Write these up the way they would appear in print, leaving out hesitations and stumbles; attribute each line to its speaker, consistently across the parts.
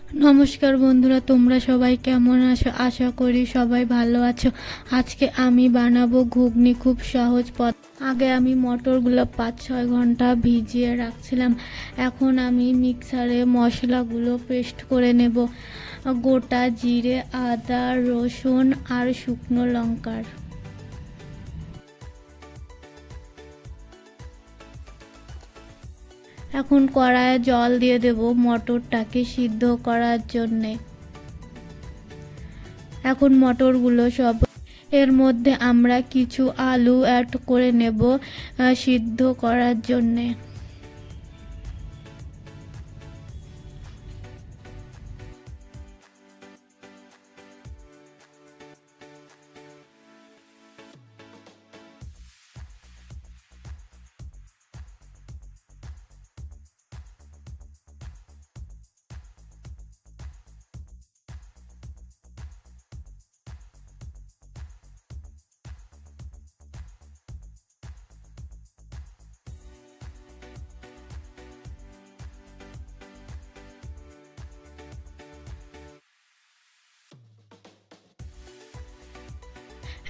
Speaker 1: নমস্কার বন্ধুরা, তোমরা সবাই কেমন আছো? আশা করি সবাই ভালো আছো। আজকে আমি বানাবো ঘুগনি, খুব সহজ পথ। আগে আমি মটরগুলো 5-6 ঘন্টা ভিজিয়ে রাখছিলাম। এখন আমি মিক্সারে মশলাগুলো পেস্ট করে নেব। গোটা জিরে, আদা, রসুন আর শুকনো লঙ্কার। এখন কড়াইয়ে জল দিয়ে দেব মটরটাকে সিদ্ধ করার জন্যে। এখন মটরগুলো সব এর মধ্যে আমরা কিছু আলু অ্যাড করে নেব সিদ্ধ করার জন্যে।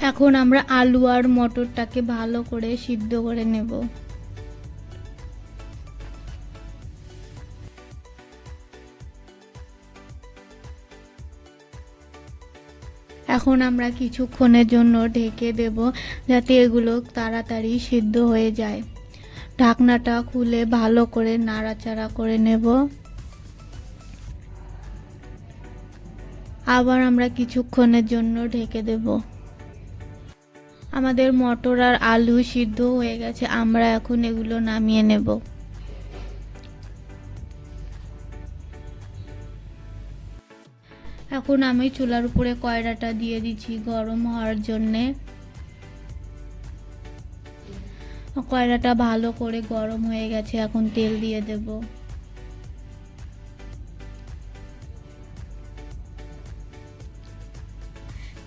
Speaker 1: এখন আমরা আলু আর মটরটাকে ভালো করে সিদ্ধ করে নেব। এখন আমরা কিছুক্ষণের জন্য ঢেকে দেব, যাতে এগুলো তাড়াতাড়ি সিদ্ধ হয়ে যায়। ঢাকনাটা খুলে ভালো করে নাড়াচাড়া করে নেব। আবার আমরা কিছুক্ষণের জন্য ঢেকে দেব। আমাদের মটর আর আলু সিদ্ধ হয়ে গেছে, আমরা এখন এগুলো নামিয়ে নেব। এখন আমি চুলার উপরে কয়লাটা দিয়ে দিচ্ছি গরম হওয়ার জন্যে। কয়লাটা ভালো করে গরম হয়ে গেছে, এখন তেল দিয়ে দেব।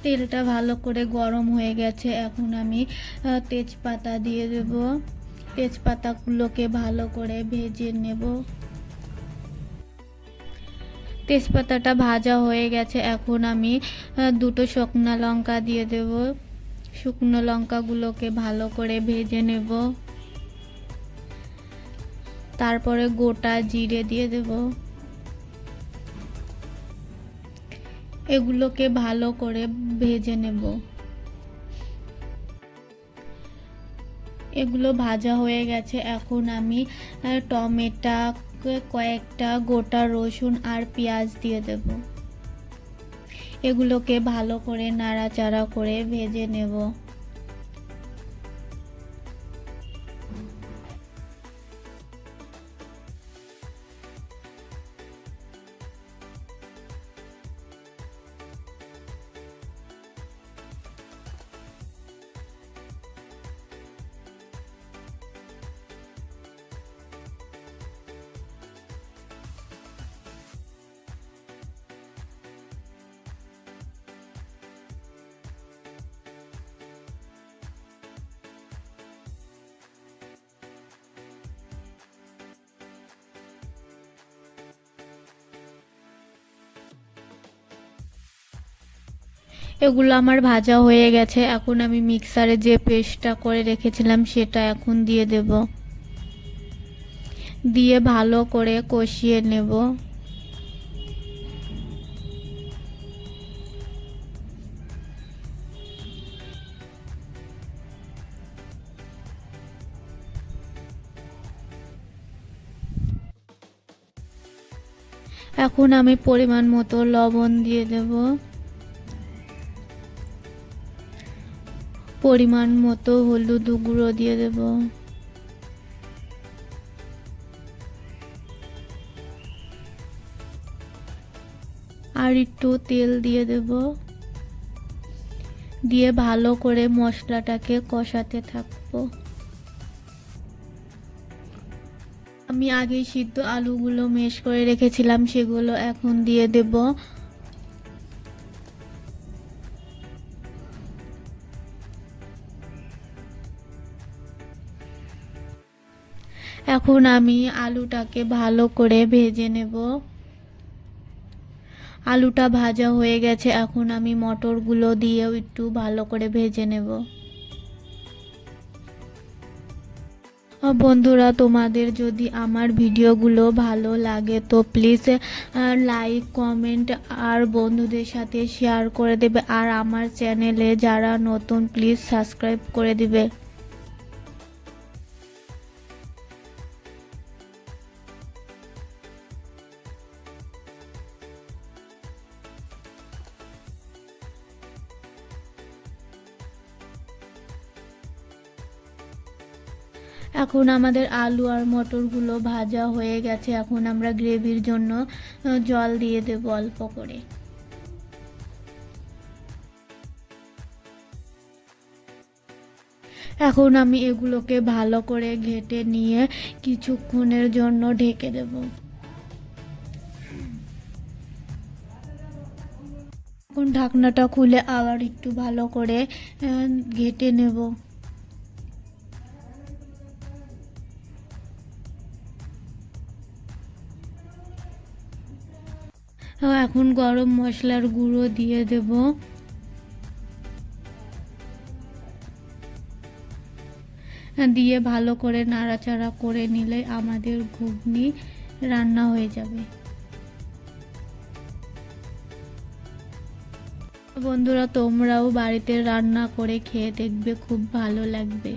Speaker 1: তেলটা ভালো করে গরম হয়ে গেছে, এখন আমি তেজপাতা দিয়ে দেব। তেজপাতাগুলোকে ভালো করে ভেজে নেব। তেজপাতাটা ভাজা হয়ে গেছে, এখন আমি দুটো শুকনো লঙ্কা দিয়ে দেব। শুকনো লঙ্কাগুলোকে ভালো করে ভেজে নেব। তারপরে গোটা জিরে দিয়ে দেব। এগুলোকে ভালো করে ভেজে নেব। এগুলো ভাজা হয়ে গেছে, এখন আমি টমেটো, কয়েকটা গোটা রসুন আর পেঁয়াজ দিয়ে দেব। এগুলোকে ভালো করে নাড়াচাড়া করে ভেজে নেব। এগুলো আমার ভাজা হয়ে গেছে, এখন আমি মিক্সারে যে পেস্টটা করে রেখেছিলাম সেটা এখন দিয়ে দেব। দিয়ে ভালো করে কষিয়ে নেব। এখন আমি পরিমাণ মতো লবণ দিয়ে দেব। পরিমাণ মতো হলুদ গুঁড়ো দিয়ে দেব। আর একটু তেল দিয়ে দেব। দিয়ে ভালো করে মশলাটাকে কষাতে থাকবো। আমি আগেই সিদ্ধ আলুগুলো মেশ করে রেখেছিলাম, সেগুলো এখন দিয়ে দেব। এখন আমি আলুটাকে ভালো করে ভেজে নেব। আলুটা ভাজা হয়ে গেছে, এখন আমি মটরগুলো দিয়েও একটু ভালো করে ভেজে নেব। বন্ধুরা, তোমাদের যদি আমার ভিডিওগুলো ভালো লাগে তো প্লিজ লাইক, কমেন্ট আর বন্ধুদের সাথে শেয়ার করে দেবে। আর আমার চ্যানেলে যারা নতুন প্লিজ সাবস্ক্রাইব করে দিবে। এখন আমাদের আলু আর মটরগুলো ভাজা হয়ে গেছে, এখন আমরা গ্রেভির জন্য জল দিয়ে দেব অল্প করে। এখন আমি এগুলোকে ভালো করে ঘেঁটে নিয়ে কিছুক্ষণের জন্য ঢেকে দেব। এখন ঢাকনাটা খুলে আবার একটু ভালো করে ঘেঁটে নেব। এখন গরম মশলার গুঁড়ো দিয়ে দেব। দিয়ে ভালো করে নাড়াচাড়া করে নিলে আমাদের ঘুগনি রান্না হয়ে যাবে। বন্ধুরা, তোমরাও বাড়িতে রান্না করে খেয়ে দেখবে, খুব ভালো লাগবে।